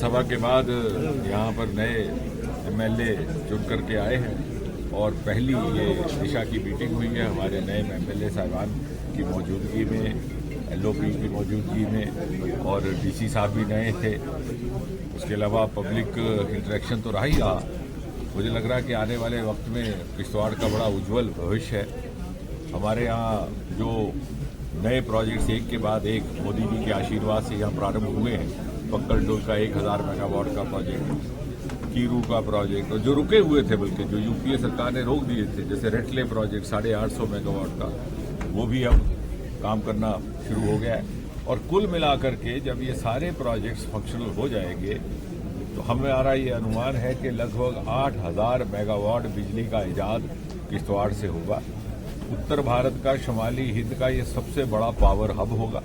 विधानसभा के बाद यहाँ पर नए एमएलए चुन करके आए हैं और पहली ये दिशा की मीटिंग हुई है हमारे नए एमएलए साहिबान की मौजूदगी में, एलओपी की मौजूदगी में, और डीसी साहब भी नए थे। उसके अलावा पब्लिक इंटरेक्शन तो रहा ही रहा। मुझे लग रहा है कि आने वाले वक्त में किश्तवाड़ का बड़ा उज्जवल भविष्य है। हमारे यहाँ जो नए प्रोजेक्ट्स एक के बाद एक मोदी जी के आशीर्वाद से यहाँ प्रारंभ हुए हैं, पक्कल डोल का 1000 मेगावाट का प्रोजेक्ट, कीरू का प्रोजेक्ट, और जो रुके हुए थे बल्कि जो यूपीए सरकार ने रोक दिए थे, जैसे रेटले प्रोजेक्ट 850 मेगावाट का, वो भी अब काम करना शुरू हो गया है। और कुल मिलाकर के जब ये सारे प्रोजेक्ट्स फंक्शनल हो जाएंगे तो हमारा ये अनुमान है कि लगभग 8000 मेगावाट बिजली का ईजाद किश्तवाड़ से होगा। उत्तर भारत का शुमाली हिंद का ये सबसे बड़ा पावर हब होगा।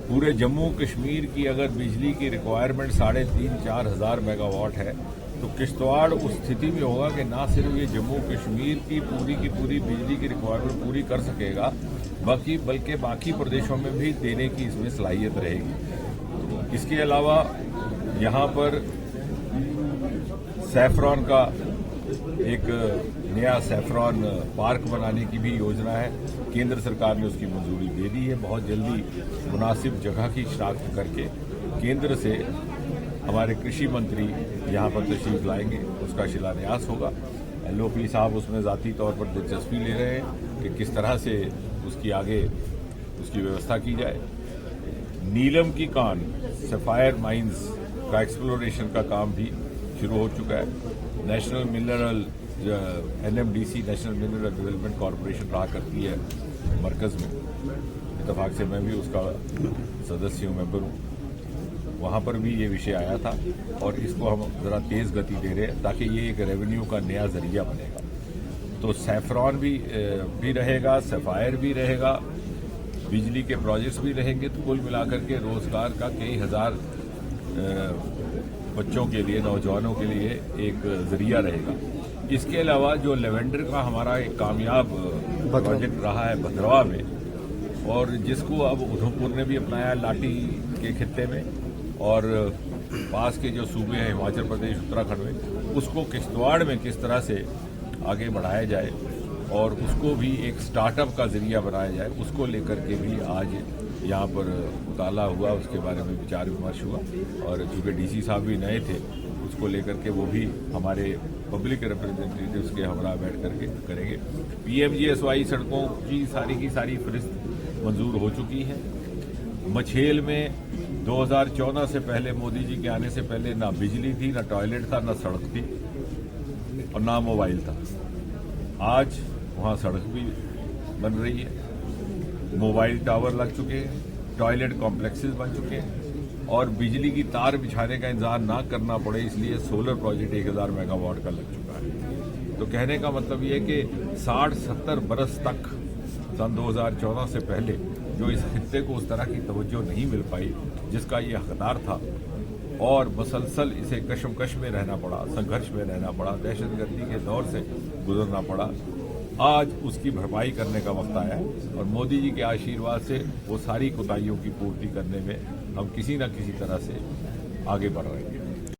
पूरे जम्मू कश्मीर की अगर बिजली की रिक्वायरमेंट 3,500-4 हज़ार मेगावाट है तो किश्तवाड़ उस स्थिति में होगा कि ना सिर्फ ये जम्मू कश्मीर की पूरी बिजली की रिक्वायरमेंट पूरी कर सकेगा, बल्कि बाकी प्रदेशों में भी देने की इसमें सलाहियत रहेगी। इसके अलावा यहाँ पर सैफरॉन का एक नया सैफरॉन पार्क बनाने की भी योजना है। केंद्र सरकार ने उसकी मंजूरी दे दी है। बहुत जल्दी मुनासिब जगह की शिनाख्त करके केंद्र से हमारे कृषि मंत्री यहाँ पर तशरीफ लाएंगे, उसका शिलान्यास होगा। एलओपी साहब उसमें ज़ाती तौर पर दिलचस्पी ले रहे हैं कि किस तरह से उसकी व्यवस्था की जाए। नीलम की कान सफायर माइंस का एक्सप्लोरेशन का काम भी शुरू हो चुका है। National mineral NMDC national mineral development corporation रहा करती है मरकज़ में, इत्तेफाक से मैं भी उसका सदस्य हूँ, मेंबर हूँ। वहाँ पर भी ये विषय आया था और इसको हम ज़रा तेज़ गति दे रहे हैं ताकि ये एक रेवेन्यू का नया जरिया बनेगा। तो सैफरॉन भी रहेगा, सफायर भी रहेगा, बिजली के प्रोजेक्ट्स भी रहेंगे। तो कुल मिलाकर के रोज़गार का कई हज़ार बच्चों के लिए, नौजवानों के लिए एक जरिया रहेगा। इसके अलावा जो लेवेंडर का हमारा एक कामयाब प्रोजेक्ट रहा है भद्रवा में, और जिसको अब उधमपुर ने भी अपनाया लाठी के खित्ते में, और पास के जो सूबे हैं हिमाचल प्रदेश, उत्तराखंड में, उसको किश्तवाड़ में किस तरह से आगे बढ़ाया जाए और उसको भी एक स्टार्टअप का जरिया बनाया जाए, उसको लेकर के भी आज यहाँ पर मुताला हुआ, उसके बारे में विचार विमर्श हुआ। और चूँकि डीसी साहब भी नए थे, उसको लेकर के वो भी हमारे पब्लिक रिप्रेजेंटेटिव्स के हमरा बैठ करके करेंगे। पीएमजीएसवाई सड़कों की सारी फहरिस्त मंजूर हो चुकी है। मछेल में 2014 से पहले, मोदी जी के आने से पहले, ना बिजली थी, ना टॉयलेट था, ना सड़क थी और ना मोबाइल था। आज वहाँ सड़क भी बन रही है, मोबाइल टावर लग चुके हैं, टॉयलेट कॉम्प्लेक्सेस बन चुके हैं, और बिजली की तार बिछाने का इंतजार ना करना पड़े इसलिए सोलर प्रोजेक्ट 1000 मेगावाट का लग चुका है। तो कहने का मतलब ये है कि 60-70 बरस तक सन 2014 से पहले जो इस खित्ते को उस तरह की तवज्जो नहीं मिल पाई जिसका ये हकदार था, और मुसलसल इसे कशमकश में रहना पड़ा, संघर्ष में रहना पड़ा, दहशतगर्दी के दौर से गुजरना पड़ा, आज उसकी भरपाई करने का वक्त आया है। और मोदी जी के आशीर्वाद से वो सारी कोताहियों की पूर्ति करने में हम किसी न किसी तरह से आगे बढ़ रहे हैं।